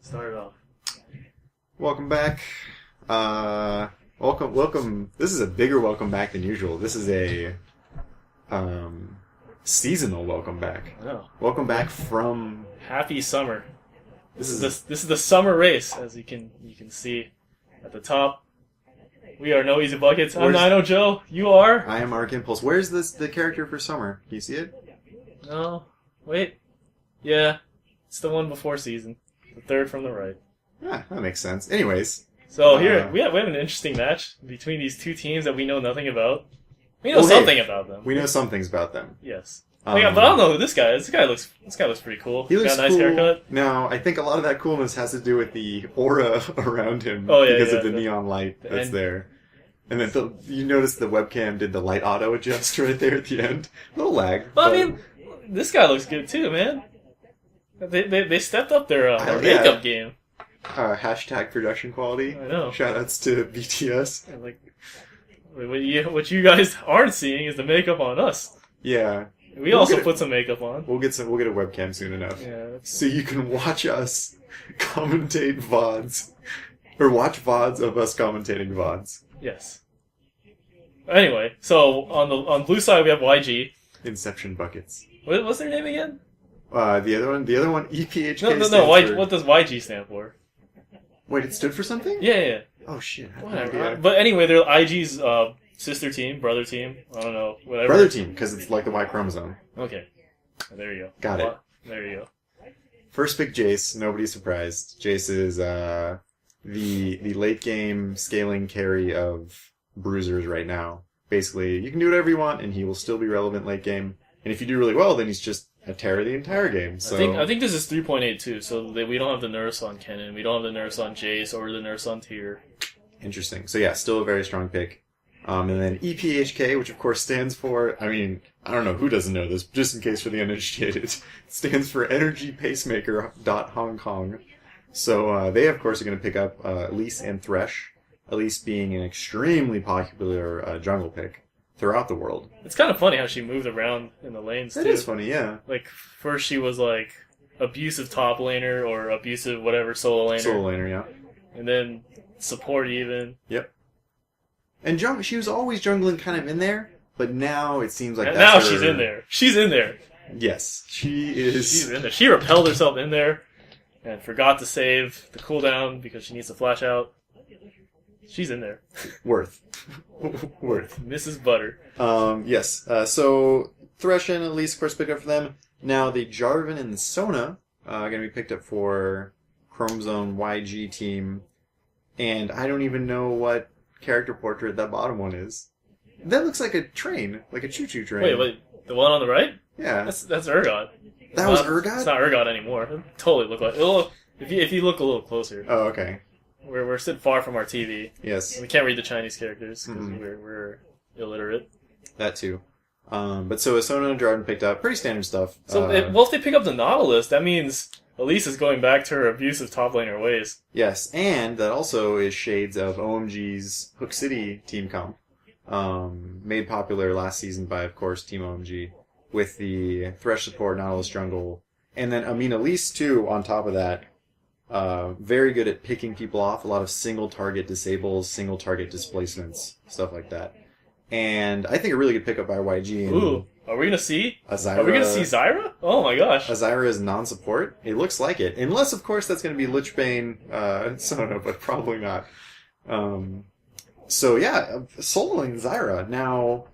Start it off. Welcome back. Welcome. This is a bigger welcome back than usual. This is a seasonal welcome back. Oh. Welcome back from Happy summer. this is This is the summer race, as you can see at the top. We are No Easy Buckets. I'm Nino Joe. You are? I am Arc Impulse. Where's the character for summer? Can you see it? No. Wait. Yeah. It's the one before season. The third from the right. Yeah, that makes sense. Anyways. So here, we have an interesting match between these two teams that we know nothing about. We know something about them. We know some things about them. Yes. But I don't know who this guy is. This guy looks pretty cool. He looks got a nice cool. haircut. Now, I think a lot of that coolness has to do with the aura around him because of the neon light that's there. And then you notice the webcam did the light auto adjust right there at the end. A little lag. Well, I mean, this guy looks good too, man. They stepped up their makeup game. Hashtag production quality. I know. Shoutouts to BTS. And what you guys aren't seeing is the makeup on us. Yeah. We also put some makeup on. We'll get a webcam soon enough. Yeah. So you can watch us commentate VODs. Or watch VODs of us commentating VODs. Yes. Anyway, so on blue side we have YG. Inception buckets. What's their name again? The other one, EP.HK. No. What does YG stand for? Wait, it stood for something? Yeah. Oh shit. Whatever. But anyway, they're IG's sister team, brother team. I don't know, whatever. Brother team, because it's like the Y chromosome. Okay. There you go. Got it. There you go. First pick Jace. Nobody's surprised. Jace is the late game scaling carry of bruisers right now. Basically, you can do whatever you want, and he will still be relevant late game. And if you do really well, then he's just a terror the entire game. So I think this is 3.82, so we don't have the nurse on Kennen, we don't have the nurse on Jace, or the nurse on Tyr. Interesting. So yeah, still a very strong pick. And then EP.HK, which of course stands for, I mean, I don't know who doesn't know this, just in case for the uninitiated, stands for Energy Pacemaker Hong Kong. So they of course are going to pick up Elise and Thresh. Elise being an extremely popular jungle pick throughout the world. It's kind of funny how she moved around in the lanes, too. It is funny, yeah. Like, first she was, like, abusive top laner, or abusive whatever solo laner. Solo laner, yeah. And then support even. Yep. And she was always jungling kind of in there, but now it seems like and that's now she's in there. She's in there. Yes, she is. She's in there. She repelled herself in there, and forgot to save the cooldown because she needs to flash out. She's in there. Worth. Mrs. Butter. Yes. So Thresh and Elise, of course, picked up for them. Now the Jarvan and the Sona are going to be picked up for Chromosome YG team. And I don't even know what character portrait that bottom one is. That looks like a train, like a choo-choo train. Wait, the one on the right? Yeah. That's Urgot. That was Urgot? It's not Urgot anymore. It totally look like if you look a little closer. Oh, okay. We're sitting far from our TV. Yes. We can't read the Chinese characters because Mm-hmm. we're illiterate. That too. But so Sona and Jarvan picked up pretty standard stuff. So if they pick up the Nautilus, that means Elise is going back to her abusive top laner ways. Yes, and that also is shades of OMG's Hook City team comp, made popular last season by, of course, Team OMG, with the Thresh support, Nautilus jungle, and then Elise too. On top of that. Very good at picking people off, a lot of single target disables, single target displacements, stuff like that. And I think a really good pickup by YG. And Ooh, are we gonna see? Azira, Are we gonna see Zyra? Oh my gosh. Azira is non-support. It looks like it. Unless, of course, that's going to be Lichbane, Sona, but probably not. So yeah, soloing Zyra. Now...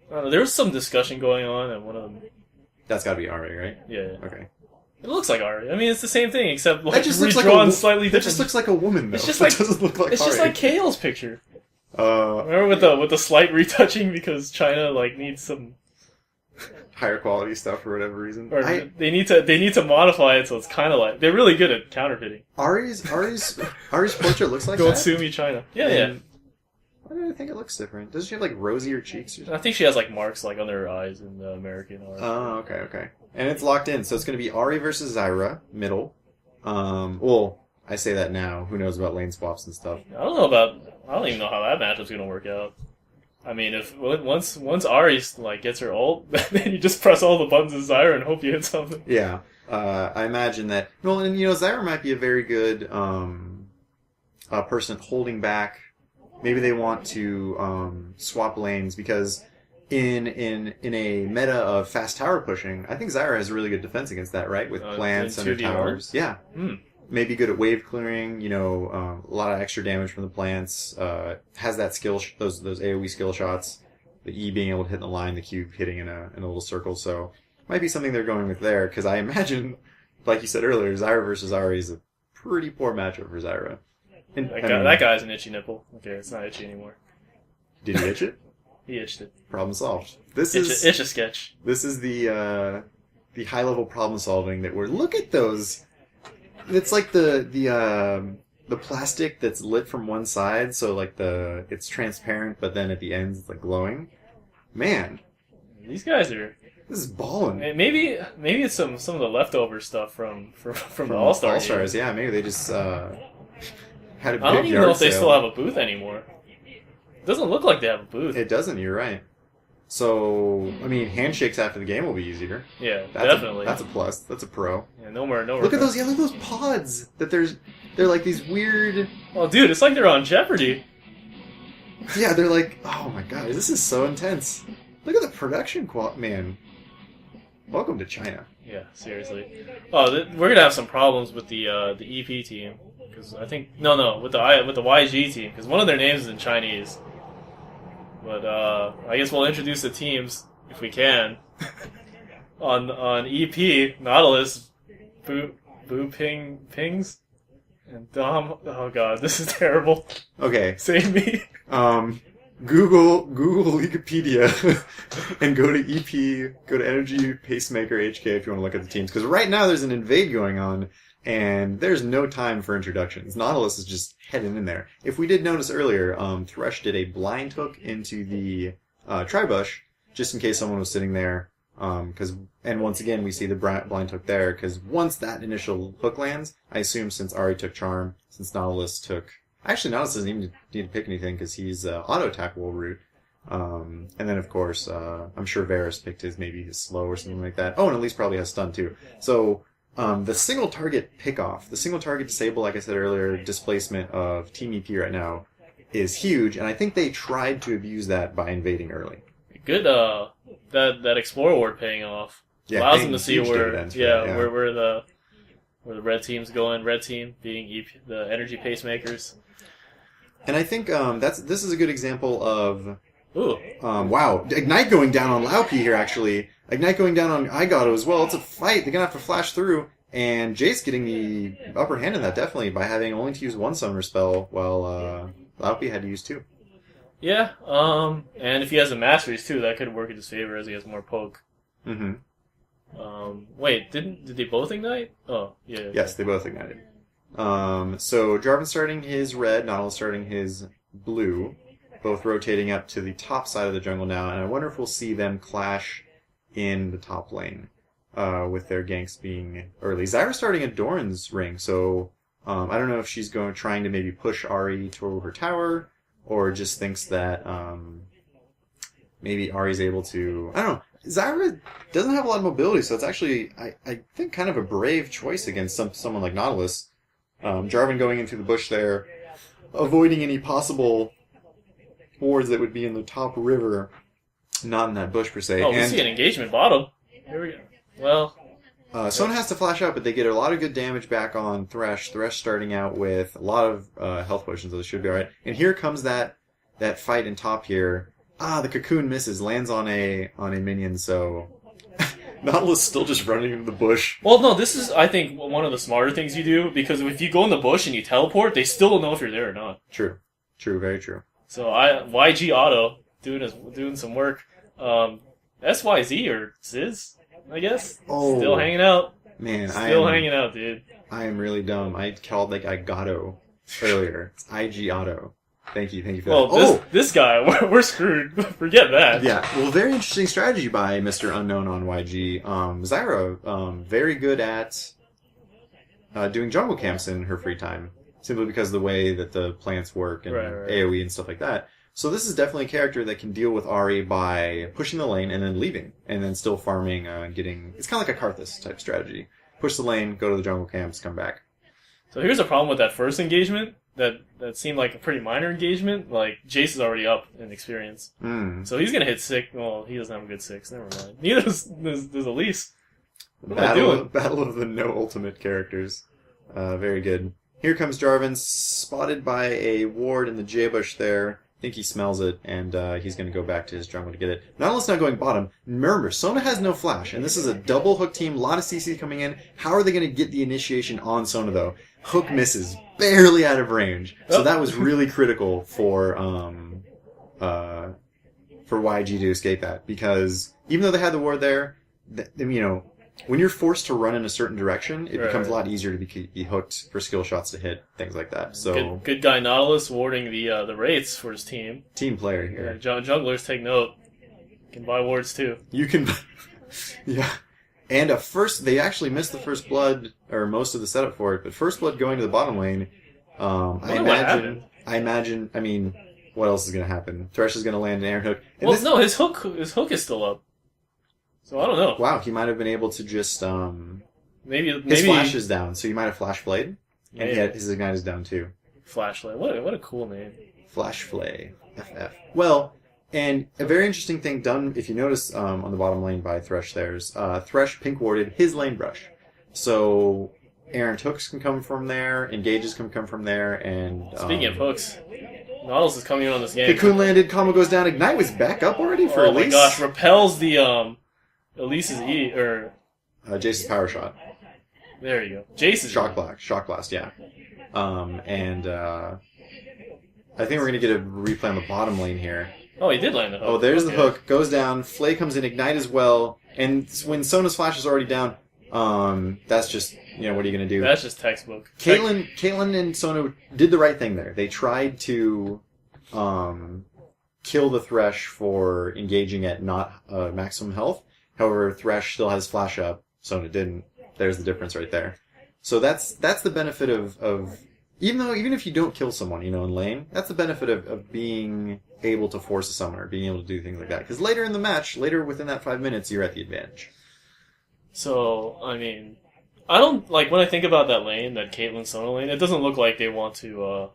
There was some discussion going on at one of them. That's got to be Ari, right? Yeah. Okay. It looks like Ari. I mean, it's the same thing, except like just redrawn slightly different. That just looks like a woman, though. It's just like it doesn't look like it's Ari. just like Kale's picture. Remember with the slight retouching because China needs some higher quality stuff for whatever reason. Or they need to modify it so it's kind of like they're really good at counterfeiting. Ari's portrait looks like Don't that. sue me, China. Yeah. Why do I think it looks different? Does she have like rosier cheeks or something? I think she has like marks like under her eyes in the American art. Oh, okay. And it's locked in, so it's going to be Ari versus Zyra, middle. Well, I say that now. Who knows about lane swaps and stuff? I don't even know how that matchup's going to work out. I mean, if once Ari gets her ult, then you just press all the buttons of Zyra and hope you hit something. Yeah. I imagine that. Well, and Zyra might be a very good person holding back. Maybe they want to swap lanes because in a meta of fast tower pushing, I think Zyra has a really good defense against that, right? With plants under towers. Yeah. Maybe good at wave clearing, a lot of extra damage from the plants, has that skill, those AoE skill shots, the E being able to hit the line, the Q hitting in a little circle, so might be something they're going with there, because I imagine, like you said earlier, Zyra versus Ahri is a pretty poor matchup for Zyra. And, that guy's an itchy nipple. Okay, it's not itchy anymore. Did he itch it? He itched it. Problem solved. Itch a sketch. This is the high-level problem solving that look at those. It's like the plastic that's lit from one side, so like it's transparent, but then at the ends it's like glowing. Man, these guys are. This is ballin'. Maybe it's some of the leftover stuff from the All-Star All-Stars. Yeah, maybe they just had a big I don't even yard know if they sale. still have a booth anymore. It doesn't look like they have a booth. It doesn't. You're right. So, I mean, handshakes after the game will be easier. Yeah, That's definitely. That's a plus. That's a pro. Yeah, no more. Look at those. Yeah, look at those pods. They're like these weird. Oh, dude, it's like they're on Jeopardy. Yeah, they're like. Oh my god, this is so intense. Look at the production quality, man. Welcome to China. Yeah, seriously. Oh, we're gonna have some problems with the EP team because I think with the YG team because one of their names is in Chinese. But I guess we'll introduce the teams if we can. on EP, Nautilus, Boo Pings, and Dom. Oh god, this is terrible. Okay. Save me. Google Wikipedia and go to Energy Pacemaker HK if you want to look at the teams. Because right now there's an invade going on, and there's no time for introductions. Nautilus is just heading in there. If we did notice earlier, Thresh did a blind hook into the Tribush, just in case someone was sitting there. And once again, we see the blind hook there, because once that initial hook lands, I assume since Ahri took Charm, since Nautilus took... Actually, Nautilus doesn't even need to pick anything, because he's auto-attackable route. And then, of course, I'm sure Varus picked maybe his slow or something like that. Oh, and Elise probably has stun, too. So... the single target pickoff, the single target disable, like I said earlier, displacement of Team EP right now is huge, and I think they tried to abuse that by invading early. Good, that Explorer Ward paying off. Yeah, allows them to see where the the red team's going. Red team being the Energy Pacemakers. And I think this is a good example of... Ooh. Wow, Ignite going down on Lao P here, actually. Ignite going down on Igato as well. It's a fight. They're going to have to flash through. And Jace getting the upper hand in that, definitely, by having only to use one summoner spell, while Lao P had to use two. Yeah, and if he has a Masteries, too, that could work in his favor as he has more poke. Mm-hmm. Wait, did they both Ignite? Oh, yeah. Yes, they both ignited. So Jarvan starting his red, Nautilus starting his blue, both rotating up to the top side of the jungle now, and I wonder if we'll see them clash in the top lane, with their ganks being early. Zyra starting a Doran's ring, so I don't know if she's trying to maybe push Ahri to her tower, or just thinks that maybe Ari's able to... I don't know. Zyra doesn't have a lot of mobility, so it's actually, I think, kind of a brave choice against someone like Nautilus. Jarvan going into the bush there, avoiding any possible wards that would be in the top river, not in that bush per se. Oh, we see an engagement bottom. Here we go. Well... Someone has to flash out, but they get a lot of good damage back on Thresh. Thresh starting out with a lot of health potions, so they should be alright. And here comes that fight in top here. The cocoon misses, lands on a minion, so... Nautilus still just running into the bush. Well, no, this is, I think, one of the smarter things you do, because if you go in the bush and you teleport, they still don't know if you're there or not. True, very true. So YG Auto doing some work. SYZ or Sizz, I guess. Oh, still hanging out. Man, hanging out, dude. I am really dumb. I called Igato earlier. It's IG Auto. Thank you for that. This guy, we're screwed. Forget that. Yeah, well, very interesting strategy by Mr. Unknown on YG. Zyra, very good at doing jungle camps in her free time, simply because of the way that the plants work and AoE and stuff like that. So this is definitely a character that can deal with Ahri by pushing the lane and then leaving, and then still farming, getting... It's kind of like a Karthus type strategy. push the lane, go to the jungle camps, come back. So here's a problem with that first engagement. That seemed like a pretty minor engagement. Like, Jace is already up in experience. So he's going to hit 6. Well, he doesn't have a good 6. Never mind. Neither does Elise. Battle of the no ultimate characters. Very good. Here comes Jarvan, spotted by a ward in the J bush there. I think he smells it, and he's going to go back to his jungle to get it. Nautilus not going bottom. Remember, Sona has no flash, and this is a double hook team, a lot of CC coming in. How are they going to get the initiation on Sona, though? Hook misses, barely out of range. So that was really critical for YG to escape that, because even though they had the ward there, when you're forced to run in a certain direction, it becomes a lot easier to be hooked for skill shots to hit, things like that. So good guy Nautilus warding the Wraiths for his team. Team player here. Yeah, junglers, take note. You can buy wards too. You can, yeah. And they actually missed the first blood, or most of the setup for it, but first blood going to the bottom lane, I imagine, what else is going to happen? Thresh is going to land an air hook. And his hook is still up. So I don't know. Wow, he might have been able to just, maybe his flash is down, so he might have flash flayed, and his ignite is down too. Flashlight, what a cool name. Flash flay, FF. Well, and a very interesting thing done, if you notice, on the bottom lane by Thresh there's, Thresh pink warded his lane brush. So, errant hooks can come from there, engages can come from there, and... Speaking of hooks, Nautilus is coming in on this game. Cocoon landed, combo goes down, Ignite was back up already for Elise. Oh my gosh, repels the, Elise's Jace's power shot. There you go. Jace's Shock blast, yeah. I think we're gonna get a replay on the bottom lane here. Oh, he did land the hook. Oh, there's the hook. Goes down. Flay comes in. Ignite as well. And when Sona's flash is already down, that's just, what are you going to do? That's just textbook. Caitlyn and Sona did the right thing there. They tried to kill the Thresh for engaging at not maximum health. However, Thresh still has flash up. Sona didn't. There's the difference right there. So that's the benefit of even if you don't kill someone, in lane, that's the benefit of being able to force a summoner, being able to do things like that. Because later in the match, within that 5 minutes, you're at the advantage. So, I don't, when I think about that lane, that Caitlyn Sona lane, it doesn't look like they want to,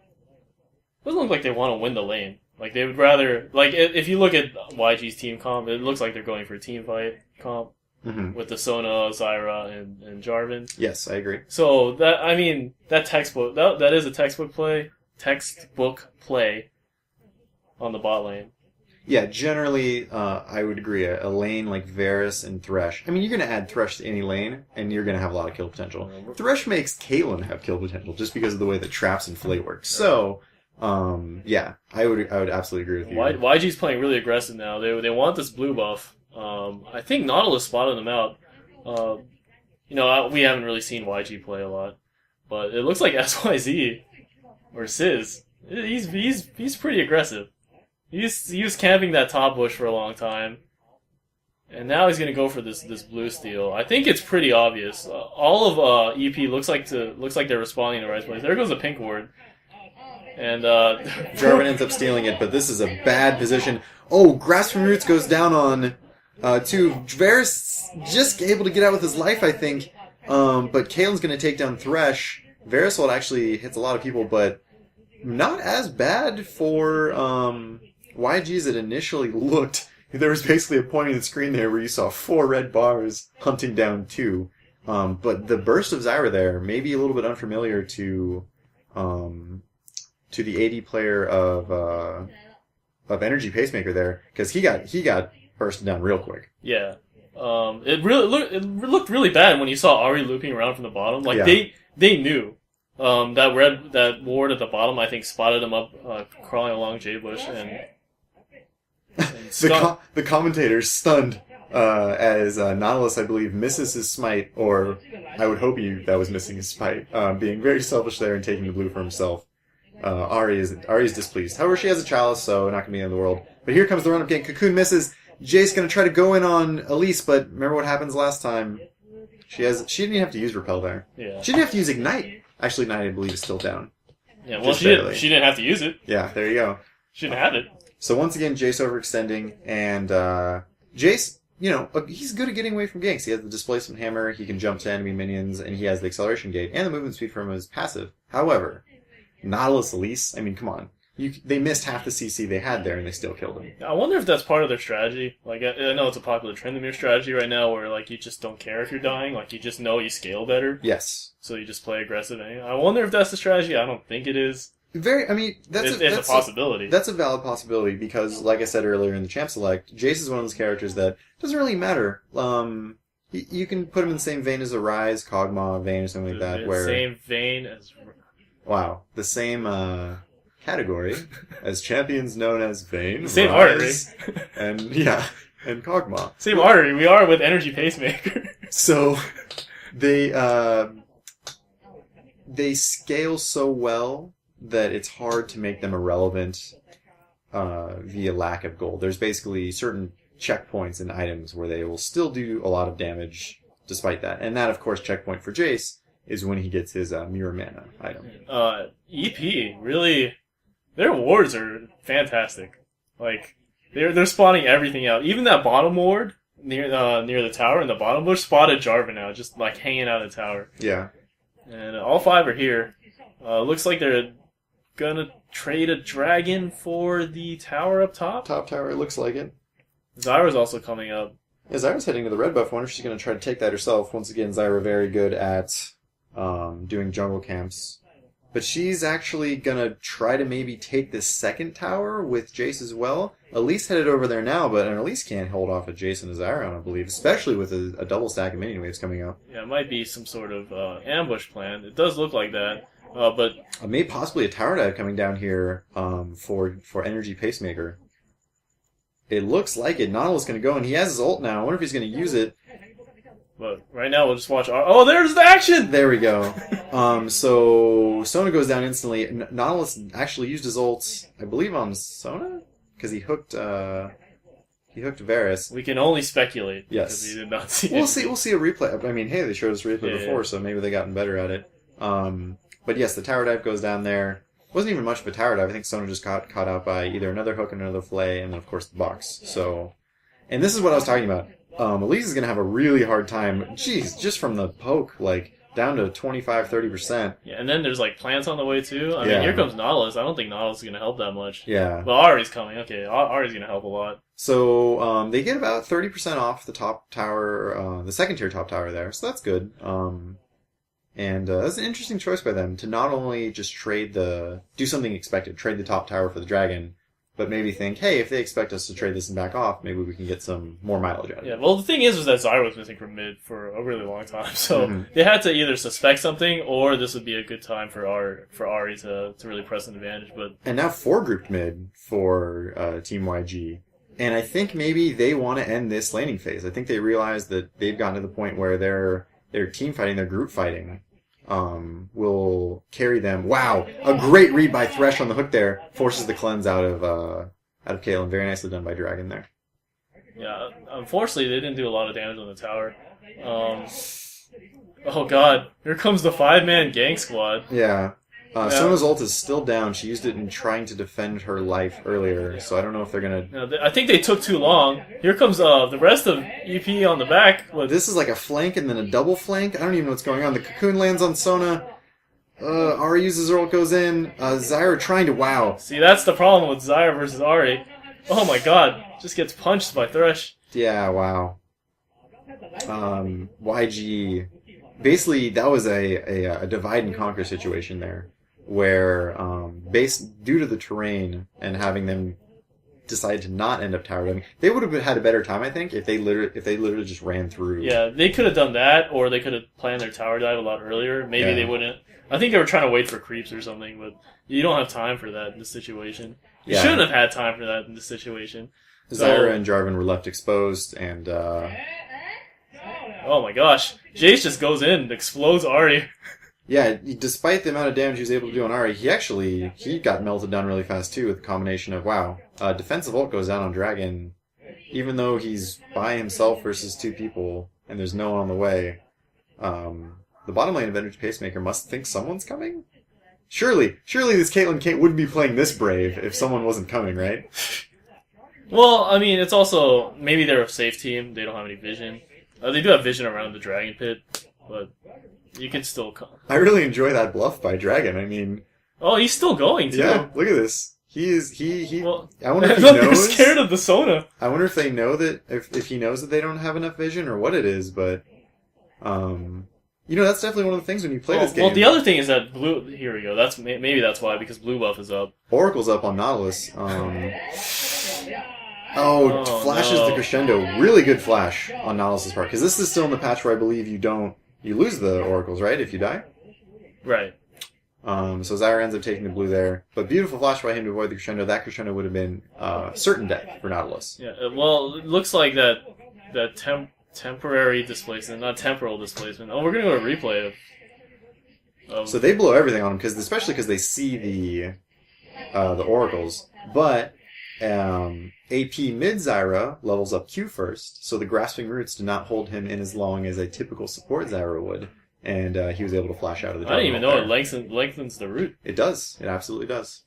win the lane. Like, they would rather, if you look at YG's team comp, it looks like they're going for a team fight comp. Mm-hmm. With the Sona, Zyra, and Jarvan. Yes, I agree. So that textbook that is a textbook play on the bot lane. Yeah, generally, I would agree. A lane like Varus and Thresh. You're going to add Thresh to any lane, and you're going to have a lot of kill potential. Thresh makes Caitlyn have kill potential just because of the way that traps and flay work. So, yeah, I would absolutely agree with you. YG's playing really aggressive now. They want this blue buff. I think Nautilus spotted them out. We haven't really seen YG play a lot, but it looks like SYZ or Sizz. He's pretty aggressive. He was camping that top bush for a long time, and now he's gonna go for this blue steal. I think it's pretty obvious. All of EP looks like they're responding in the right place. There goes the pink ward, and Jarvan ends up stealing it, but this is a bad position. Oh, Grasp from Roots goes down on. Varus just able to get out with his life, I think. But Caitlyn's going to take down Thresh. Varushold actually hits a lot of people, but not as bad for YG as it initially looked. There was basically a point in the screen there where you saw 4 red bars hunting down 2. But the burst of Zyra there may be a little bit unfamiliar to the AD player of Energy Pacemaker there, because he got bursted down real quick. Yeah. It looked really bad when you saw Ahri looping around from the bottom. They knew. That ward at the bottom, I think, spotted him up crawling along J Bush, and the commentator's stunned as Nautilus, I believe, misses his smite, or I would hope that was missing his smite, being very selfish there and taking the blue for himself. Ahri is displeased. However, she has a chalice, so not going to be the end of the world. But here comes the run-up game. Cocoon misses. Jace going to try to go in on Elise, but remember what happens last time. She didn't even have to use Repel there. Yeah. She didn't have to use Ignite. Actually, Ignite, I believe, is still down. Yeah, well, she didn't have to use it. Yeah, there you go. She didn't have it. So once again, Jace overextending, and Jace he's good at getting away from ganks. He has the displacement hammer, he can jump to enemy minions, and he has the acceleration gate, and the movement speed from his passive. However, Nautilus Elise, I mean, come on. They missed half the CC they had there, and they still killed him. I wonder if that's part of their strategy. Like, I know it's a popular Trendemir strategy right now, where like you just don't care if you're dying. Like, you just know you scale better. Yes. So you just play aggressive. I wonder if that's the strategy. I don't think it is. That's a possibility. That's a valid possibility because, like I said earlier in the Champ Select, Jace is one of those characters that doesn't really matter. You can put him in the same vein as a Rise, Kog'Maw, Vayne, or something like that. The same vein as... Wow. The same category as champions known as Vayne, the same Rise, artery. and Kog'Maw. Same artery. We are with Energy Pacemaker. So, they scale so well that it's hard to make them irrelevant via lack of gold. There's basically certain checkpoints and items where they will still do a lot of damage despite that. And that, of course, checkpoint for Jace is when he gets his Mirror Mana item. EP, really, their wards are fantastic. Like, they're spawning everything out. Even that bottom ward near the tower in the bottom bush spotted Jarvan out, just like hanging out of the tower. Yeah. And all 5 are here. Looks like they're gonna trade a dragon for the tower up top. Top tower, it looks like it. Zyra's also coming up. Yeah, Zyra's heading to the red buff. I wonder if she's going to try to take that herself. Once again, Zyra very good at doing jungle camps. But she's actually going to try to maybe take this second tower with Jace as well. Elise headed over there now, but Elise can't hold off a Jace and a Zyra, I believe, especially with a double stack of minion waves coming up. Yeah, it might be some sort of ambush plan. It does look like that. But maybe possibly a tower dive coming down here for Energy Pacemaker. It looks like it. Nautilus is going to go, and he has his ult now. I wonder if he's going to use it. But right now, we'll just watch oh, there's the action! There we go. So Sona goes down instantly. Nautilus actually used his ult, I believe, on Sona? Because he hooked Varus. We can only speculate. Yes. Because we did not see We'll see a replay. I mean, hey, they showed us a replay before, so maybe they've gotten better at it. But yes, the tower dive goes down there. Wasn't even much of a tower dive. I think Sona just got caught out by either another hook and another fillet, and then, of course, the box. So, and this is what I was talking about. Elise is going to have a really hard time. Jeez, just from the poke, like, down to 25-30%. Yeah, and then there's, like, plants on the way, too. I mean, here comes Nautilus. I don't think Nautilus is going to help that much. Yeah. But Ahri's coming. Okay, Ahri's going to help a lot. So, they get about 30% off the top tower, the second tier top tower there, so that's good. And that's an interesting choice by them to not only just do something expected, trade the top tower for the dragon, but maybe think, hey, if they expect us to trade this and back off, maybe we can get some more mileage out of it. Yeah, well, the thing is that Zyra was missing from mid for a really long time, so they had to either suspect something, or this would be a good time for Ahri to really press an advantage. But and now 4 grouped mid for Team YG. And I think maybe they want to end this laning phase. I think they realize that they've gotten to the point where their team fighting, their group fighting, will carry them. Wow, a great read by Thresh on the hook there. Forces the cleanse out of Caitlyn. Very nicely done by Dragon there. Yeah, unfortunately they didn't do a lot of damage on the tower. Oh god, here comes the 5-man gank squad. Yeah. Sona's ult is still down. She used it in trying to defend her life earlier, so I don't know if they're gonna... I think they took too long. Here comes the rest of EP on the back. This is like a flank and then a double flank. I don't even know what's going on. The cocoon lands on Sona. Ahri uses her ult, goes in. Zyra trying to wow. See, that's the problem with Zyra versus Ahri. Oh my god, just gets punched by Thresh. Yeah, wow. YG... Basically, that was a divide and conquer situation there, where due to the terrain and having them decide to not end up tower diving, they would have had a better time, I think, if they literally just ran through. Yeah, they could have done that, or they could have planned their tower dive a lot earlier. Maybe they wouldn't. I think they were trying to wait for creeps or something, but you don't have time for that in this situation. You shouldn't have had time for that in this situation. Zyra and Jarvan were left exposed, and oh my gosh. Jace just goes in and explodes Ahri. Yeah, despite the amount of damage he was able to do on Ahri, he got melted down really fast too with a combination of, wow, defensive ult goes down on Dragon, even though he's by himself versus 2 people, and there's no one on the way. The bottom lane of Energy Pacemaker must think someone's coming? Surely this Caitlyn wouldn't be playing this brave if someone wasn't coming, right? Well, I mean, it's also maybe they're a safe team. They don't have any vision. They do have vision around the Dragon Pit, but you can still come. I really enjoy that bluff by Dragon. I mean, Oh, he's still going too. yeah, look at this. He. Well, I wonder if he they're knows. scared of the Sona. I wonder if they know that if he knows that they don't have enough vision or what it is, but that's definitely one of the things when you play this game. Well, the other thing is that blue. Here we go. Maybe that's why, because blue buff is up. Oracle's up on Nautilus. Flashes no. the crescendo. Really good flash on Nautilus' part, because this is still in the patch where I believe you lose the Oracles, right? If you die. Right. So Zyra ends up taking the blue there, but beautiful flash by him to avoid the crescendo. That crescendo would have been certain death for Nautilus. Yeah. Well, it looks like that temporary displacement, not temporal displacement. Oh, we're gonna go to replay of. So they blow everything on him especially because they see the oracles. But AP mid Zyra levels up Q first, so the grasping roots did not hold him in as long as a typical support Zyra would, and he was able to flash out of the. I didn't even know it lengthens the root. It does. It absolutely does.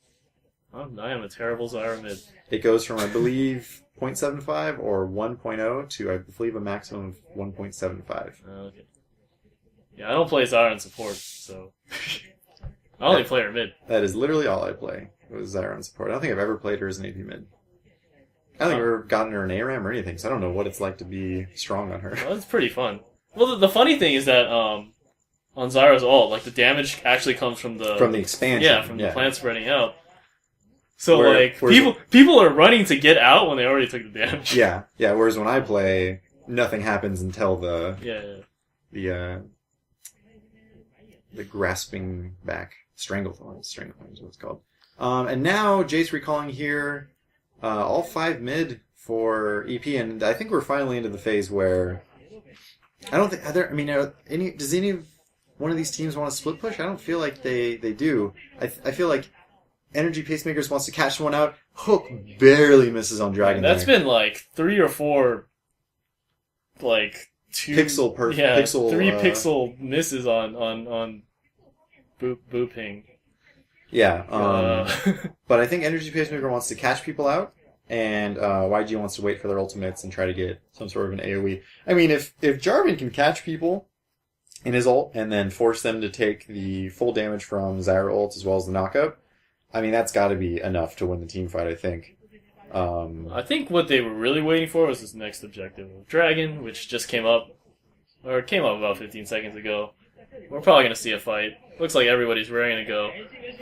I am a terrible Zyra mid. It goes from, I believe, 0.75 or 1.0 to, I believe, a maximum of 1.75. Okay. Yeah, I don't play Zyra in support, so I only play her mid. That is literally all I play. Was Zyra in support. I don't think I've ever played her as an AP mid. I don't think I've ever gotten her an ARAM or anything, so I don't know what it's like to be strong on her. Well, it's pretty fun. Well, the funny thing is that on Zyra's ult, like the damage actually comes from the expansion. Yeah, from the plant spreading out. So people are running to get out when they already took the damage. Yeah. Whereas when I play, nothing happens until the grasping back Stranglethorns. Stranglethorns is what it's called. And now Jace recalling here, all 5 mid for EP, and I think we're finally into the phase where I don't think does any one of these teams want to split push? I don't feel like they do. I feel like Energy Pacemakers wants to catch one out. Hook barely misses on Dragon. That's been like 3 or 4, like 2 pixel. 3 pixel misses on booping. Yeah, but I think Energy Pacemaker wants to catch people out, and YG wants to wait for their ultimates and try to get some sort of an AoE. I mean, if Jarvan can catch people in his ult and then force them to take the full damage from Zyra ult as well as the knockout, I mean, that's got to be enough to win the team fight, I think. I think what they were really waiting for was this next objective of Dragon, which just came up about 15 seconds ago. We're probably going to see a fight. Looks like everybody's raring to go.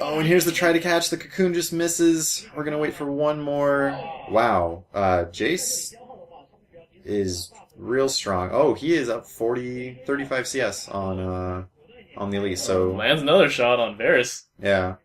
Oh, and here's the try to catch. The cocoon just misses. We're going to wait for one more. Wow. Jace is real strong. Oh, he is up 35 CS on the Elite. So lands another shot on Varus. Yeah.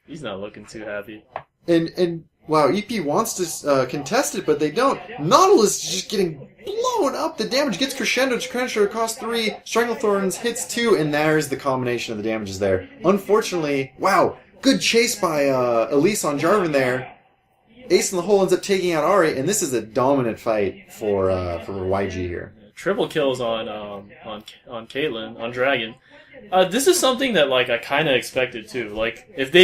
He's not looking too happy. And wow, EP wants to contest it, but they don't. Nautilus is just getting blown up. The damage gets crescendo across 3. Stranglethorns hits 2, and there's the combination of the damages there. Unfortunately, wow, good chase by Elise on Jarvan there. Ace in the hole ends up taking out Ahri, and this is a dominant fight for YG here. Triple kills on Caitlyn, on Dragon. This is something that like I kind of expected too. Like if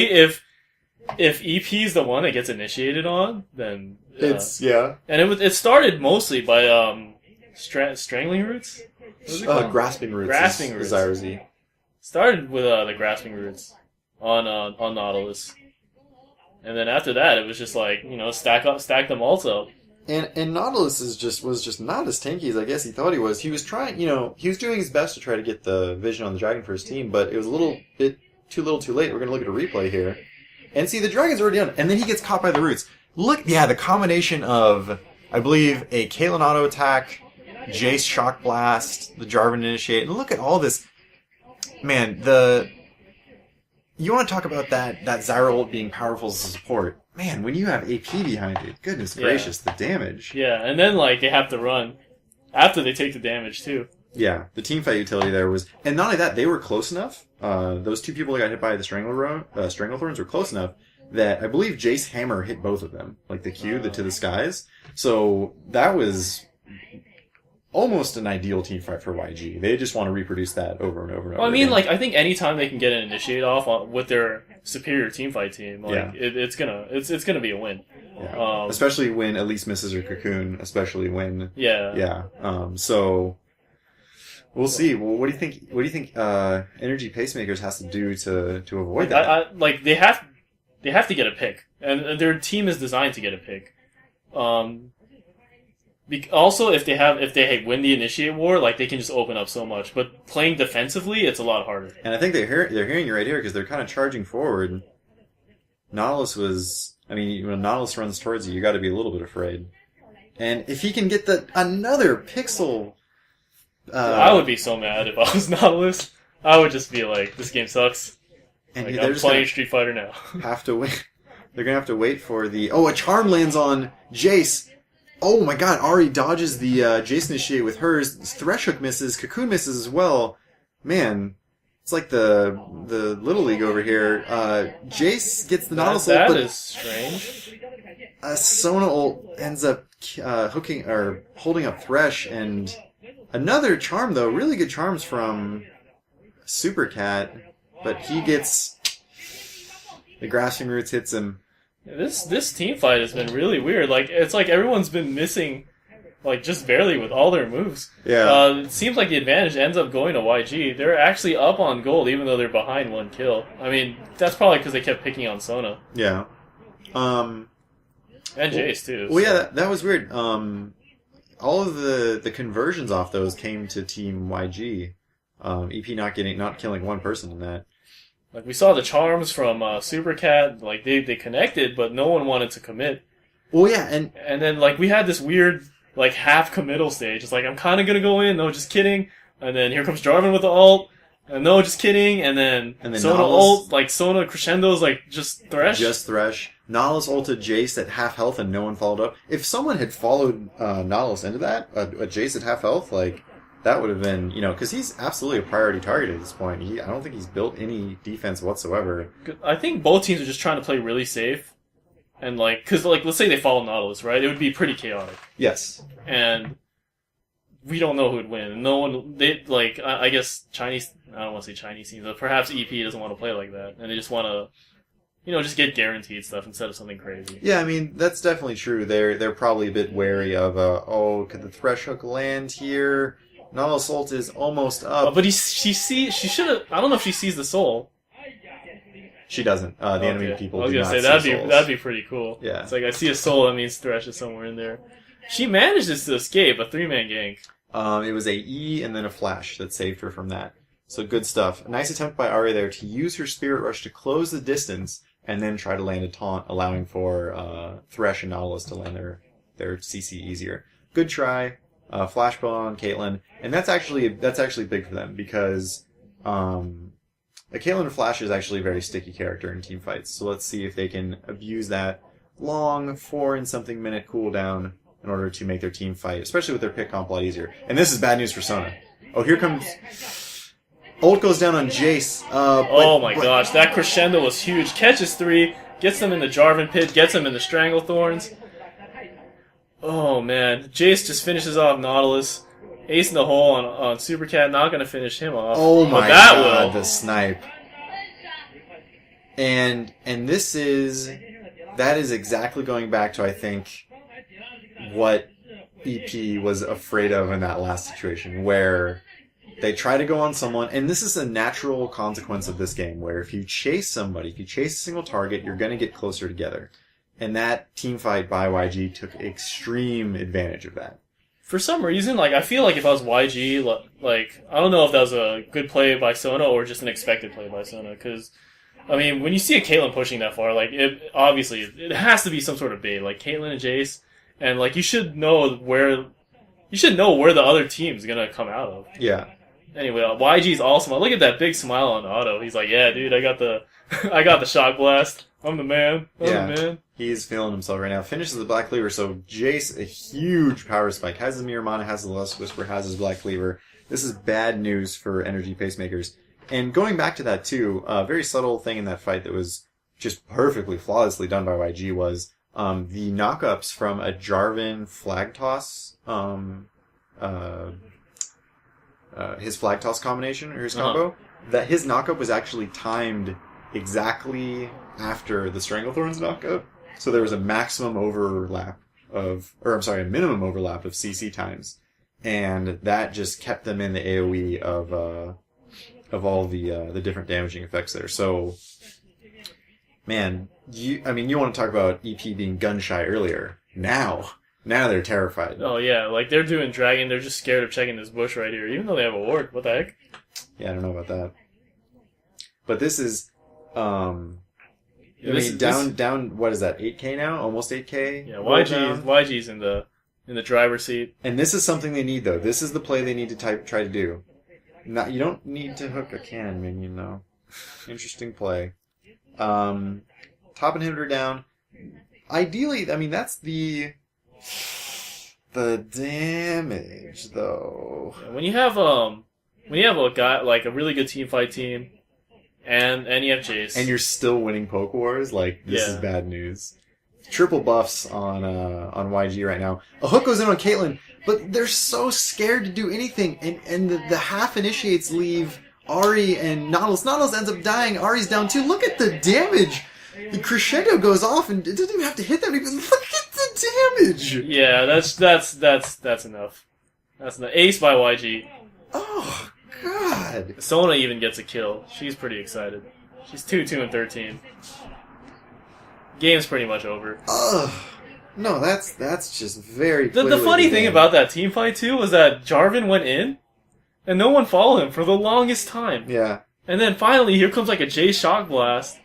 EP's the one that gets initiated on, then it's yeah. And it started mostly by strangling roots. Grasping roots. Grasping roots. Zyra. Started with the grasping roots on Nautilus, and then after that it was just like stack them ults up. And Nautilus was just not as tanky as I guess he thought he was. He was trying, he was doing his best to try to get the vision on the Dragon for his team, but it was a little bit too late. We're going to look at a replay here. And see, the Dragon's already on, and then he gets caught by the roots. Look, yeah, the combination of, I believe, a Caitlyn auto attack, Jace shock blast, the Jarvan initiate, and look at all this. Man, you want to talk about that Zyra ult being powerful as a support. Man, when you have AP behind it, goodness gracious, the damage. Yeah, and then they have to run after they take the damage too. Yeah, the teamfight utility there was, and not only that, they were close enough. Those 2 people that got hit by the Stranglethorns were close enough that I believe Jace Hammer hit both of them, like the Q, to the skies. So that was almost an ideal team fight for YG. They just want to reproduce that over and over and over. Well, I mean, again. like, I think anytime they can get an initiate off with their superior team fight team, like, Yeah. it's gonna be a win. Yeah. Especially when Elise misses her cocoon. Especially when so we'll see. Well, what do you think? What do you think? Energy Pacemakers has to do to avoid that? They have to get a pick, and their team is designed to get a pick. Also, if they win the initiate war, like, they can just open up so much. But playing defensively, it's a lot harder. And I think they're hearing you right here because they're kind of charging forward. Nautilus was. I mean, when Nautilus runs towards you got to be a little bit afraid. And if he can get another pixel... I would be so mad if I was Nautilus. I would just be like, this game sucks. And like, I'm playing Street Fighter now. Have to wait. They're going to have to wait for the... Oh, a charm lands on Jace. Oh my god, Ari dodges the Jace initiate with hers. Thresh Hook misses. Cocoon misses as well. Man... It's like the Little League over here. Jace gets the Nautilus ult, but that is strange. Sona ult ends up hooking or holding up Thresh, and another charm though. Really good charms from Super Cat, but he gets the Grasping Roots hits him. This team fight has been really weird. Like, it's like everyone's been missing, like, just barely with all their moves. Yeah. It seems like the advantage ends up going to YG. They're actually up on gold, even though they're behind one kill. I mean, that's probably because they kept picking on Sona. Yeah. And Jace, too. Well, yeah, that was weird. All of the conversions off those came to Team YG. EP not killing one person in that. Like, we saw the charms from Super Cat. Like, they connected, but no one wanted to commit. Well, yeah, and then, like, we had this weird, like, half committal stage. It's like, I'm kind of gonna go in, no, just kidding. And then here comes Jarvan with the ult. And no, just kidding. And then Sona ult, like, Sona crescendos, like, just Thresh. Just Thresh. Nautilus ulted Jace at half health and no one followed up. If someone had followed Nautilus into that, a Jace at half health, like, that would have been, because he's absolutely a priority target at this point. I don't think he's built any defense whatsoever. I think both teams are just trying to play really safe. And, like, because, like, let's say they follow Nautilus, right? It would be pretty chaotic. Yes. And we don't know who would win. No one, I guess Chinese, I don't want to say Chinese teams, but perhaps EP doesn't want to play like that. And they just want to, just get guaranteed stuff instead of something crazy. Yeah, I mean, that's definitely true. They're probably a bit wary of, could the Thresh Hook land here? Nautilus ult is almost up. But she should have, I don't know if she sees the soul. She doesn't. The enemy people do not see souls. That'd be pretty cool. Yeah. It's like, I see a soul, that means Thresh is somewhere in there. She manages to escape a 3-man gank. It was a E and then a flash that saved her from that. So good stuff. A nice attempt by Ari there to use her Spirit Rush to close the distance and then try to land a taunt, allowing for Thresh and Nautilus to land their CC easier. Good try. Flashball on Caitlyn. And that's actually big for them because Caitlyn Flash is actually a very sticky character in team fights. So let's see if they can abuse that long 4-and-something minute cooldown in order to make their team fight, especially with their pick comp a lot easier. And this is bad news for Sona. Oh, here comes... Ult goes down on Jace. Oh my gosh, that crescendo was huge. Catches 3, gets them in the Jarvan pit, gets them in the Stranglethorns. Oh man, Jace just finishes off Nautilus. Ace in the hole on Super Cat, not going to finish him off. Oh my god, the snipe. And that is exactly going back to, I think, what EP was afraid of in that last situation, where they try to go on someone, and this is a natural consequence of this game, where if you chase somebody, if you chase a single target, you're going to get closer together. And that team fight by YG took extreme advantage of that. For some reason, like, I feel like if I was YG, like, I don't know if that was a good play by Sona or just an expected play by Sona, because, I mean, when you see a Caitlyn pushing that far, like, obviously, it has to be some sort of bait, like, Caitlyn and Jace, and, like, you should know where the other team's gonna come out of. Yeah. Anyway, YG's awesome. Look at that big smile on Otto. He's like, yeah, dude, I got the shock blast. I'm the man. I'm the man. He's feeling himself right now. Finishes the Black Cleaver, so Jace, a huge power spike. Has his Mirror Mana, has the Lust Whisper, has his Black Cleaver. This is bad news for Energy Pacemakers. And going back to that too, a very subtle thing in that fight that was just perfectly, flawlessly done by YG was the knockups from a Jarvan flag toss his flag toss combination or his combo, that his knockup was actually timed exactly after the Stranglethorn's knockup. So there was a minimum overlap of CC times, and that just kept them in the AoE of all the different damaging effects there. So, man, you want to talk about EP being gun shy earlier. Now they're terrified. Oh yeah, like they're doing Dragon, they're just scared of checking this bush right here, even though they have a ward. What the heck? Yeah, I don't know about that. But this is, down, what is that, 8K now? Almost 8K? Yeah, YG's in the driver's seat. And this is something they need, though. This is the play they need to try to do. You don't need to hook a cannon minion, though. Interesting play. Top inhibitor down. Ideally, that's the damage, though. Yeah, when you have a guy, like a really good teamfight team, and you have Jace, and you're still winning Poke Wars, this is bad news. Triple buffs on YG right now. A hook goes in on Caitlyn, but they're so scared to do anything, and the half initiates leave Ahri and Nautilus. Nautilus ends up dying. Ahri's down too. Look at the damage. The crescendo goes off, and it doesn't even have to hit them. Look at the damage. Yeah, that's enough. That's enough. Ace by YG. Oh God. Sona even gets a kill. She's pretty excited. She's 2-2-13. Game's pretty much over. Ugh. No, that's just very. The funny thing about that team fight too was that Jarvan went in, and no one followed him for the longest time. Yeah. And then finally, here comes like a J Shock Blast,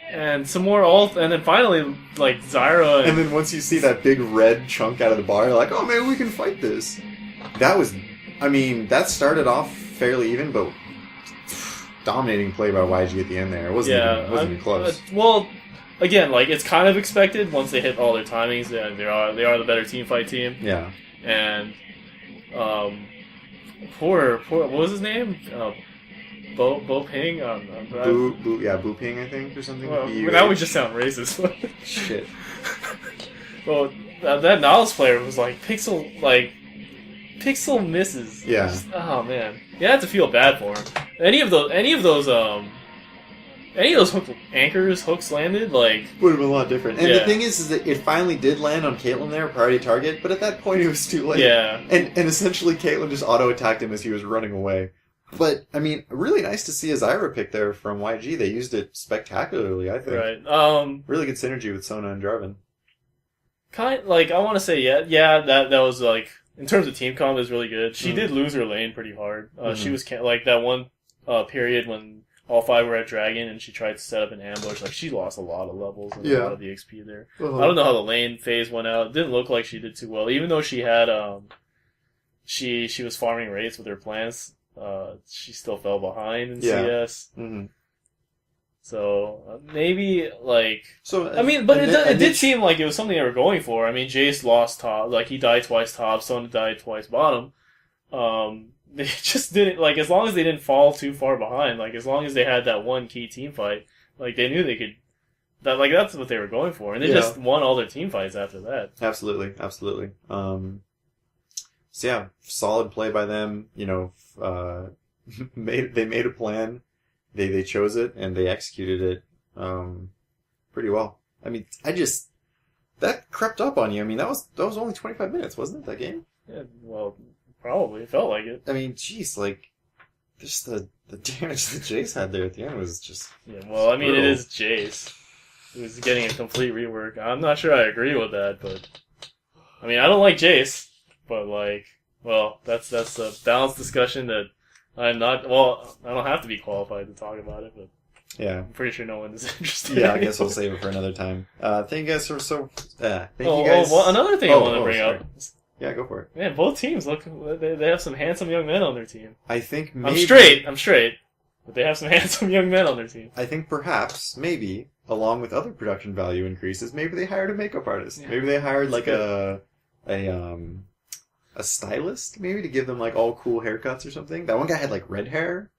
and some more ult, and then finally, like Zyra. And then once you see that big red chunk out of the bar, you're like, oh man, we can fight this. That started off fairly even, but dominating play by YG at the end there. It wasn't even close. Well, again, it's kind of expected once they hit all their timings. They are the better team fight team. Yeah. And poor what was his name? Bo Ping. Boo Ping, I think, or something. Well, now we just sound racist. Shit. Well, that Nautilus player was Pixel misses. Yeah. Oh man, you have to feel bad for him. Any of those hooks landed, would have been a lot different. And the thing is that it finally did land on Caitlyn there, priority target, but at that point it was too late. Yeah. And essentially Caitlyn just auto-attacked him as he was running away. But, really nice to see a Zyra pick there from YG. They used it spectacularly, I think. Right. Really good synergy with Sona and Jarvan. I want to say, that was, in terms of team comp, is really good. She did lose her lane pretty hard. She was, that one period when all five were at Dragon and she tried to set up an ambush, she lost a lot of levels and a lot of the XP there. Uh-huh. I don't know how the lane phase went out. It didn't look like she did too well. Even though she had, she was farming rates with her plants, she still fell behind in CS. Mm-hmm. So, maybe, it did seem like it was something they were going for. Jace lost top, he died twice top, Sona died twice bottom. They just didn't, as long as they didn't fall too far behind, as long as they had that one key team fight, they knew they could, that's what they were going for, and they just won all their team fights after that. Absolutely. Solid play by them, they made a plan, they chose it, and they executed it, pretty well. That crept up on you, that was only 25 minutes, wasn't it, that game? Yeah, well... Probably. It felt like it. Just the damage that Jace had there at the end was just... Yeah, well, it is Jace. He was getting a complete rework. I'm not sure I agree with that, but... I don't like Jace, but, that's a balanced discussion that I'm not... Well, I don't have to be qualified to talk about it, but... Yeah. I'm pretty sure no one is interested. Yeah, I guess we'll save it for another time. Thank you guys for thank you guys... Well, another thing I want to bring up... Yeah, go for it. Man, both teams they have some handsome young men on their team. I think maybe... I'm straight. But they have some handsome young men on their team. I think perhaps, maybe, along with other production value increases, maybe they hired a makeup artist. Yeah. Maybe they hired a stylist, maybe, to give them all cool haircuts or something. That one guy had red hair.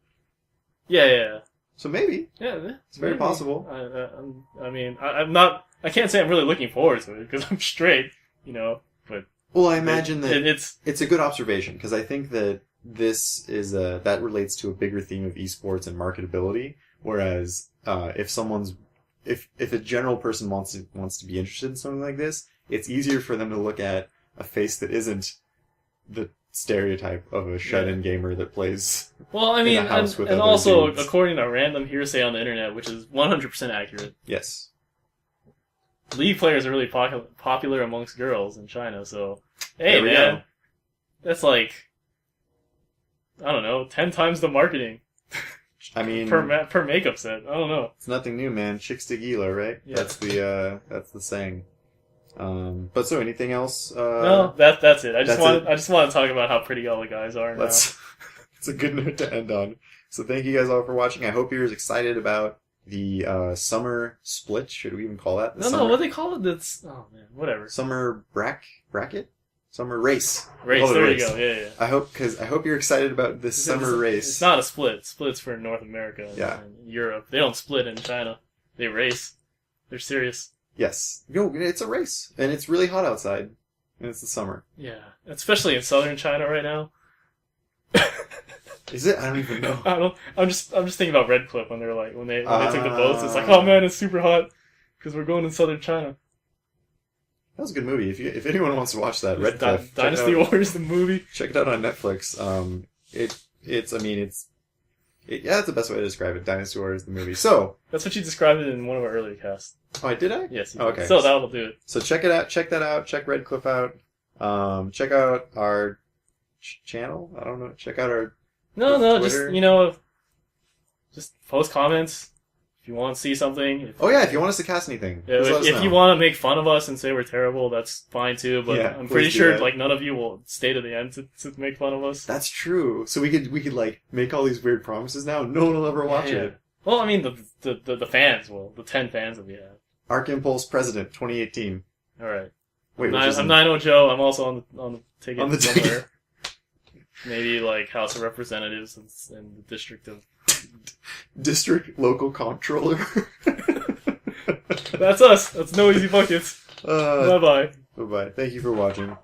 Yeah. So maybe. Yeah, it's very possible. I'm not. I can't say I'm really looking forward to it because I'm straight, but. Well, I imagine that it's a good observation, because I think that this is that relates to a bigger theme of esports and marketability. Whereas, if a general person wants to be interested in something like this, it's easier for them to look at a face that isn't the stereotype of a shut-in gamer that plays in a house with and other also dudes. according to random hearsay on the internet, which is 100% accurate. Yes. League players are really popular amongst girls in China, so hey There we man, go. that's like, I don't know, 10 times the marketing I mean, per makeup set. I don't know. it's nothing new, man. Chicks to Gila, right? Yeah. That's the saying. But so anything else? No, that's it. I just that's want to talk about how pretty all the guys are now. It's a good note to end on. So thank you guys all for watching. I hope you're as excited about the summer split. Should we even call that? No, what do they call it? That's, oh man, whatever. Summer bracket? Summer race. Race, Oh, there race. you go. Yeah. I hope you're excited about this summer race. It's not a split. Split's for North America and Europe. They don't split in China. They race. They're serious. Yes. No, it's a race. And it's really hot outside. And it's the summer. Yeah. Especially in southern China right now. Is it? I don't even know. I'm just thinking about Red Cliff when they took the boats. It's like, oh man, it's super hot because we're going in southern China. That was a good movie. If anyone wants to watch that, Red Cliff, Dynasty Wars, the movie. Check it out on Netflix. It's the best way to describe it. Dynasty Wars, the movie. So that's what you described it in one of our earlier casts. Oh, did I? Yes. You okay. Did. So that'll do it. So check it out. Check that out. Check Red Cliff out. Check out our channel. I don't know. Check out our Twitter. Just post comments. If you want to see something. If you want us to cast anything. If you want to make fun of us and say we're terrible, that's fine too. But I'm pretty sure none of you will stay to the end to make fun of us. That's true. So we could like make all these weird promises now. No one will ever watch it. Well, I mean the fans will. The 10 fans that we have. Arc Impulse President 2018. All right. Wait, I'm 90 Joe. I'm also on the ticket on the somewhere. Ticket. Maybe like House of Representatives in the District of. District Local Comptroller. That's us. That's No Easy Buckets. Bye-bye. Bye-bye. Thank you for watching.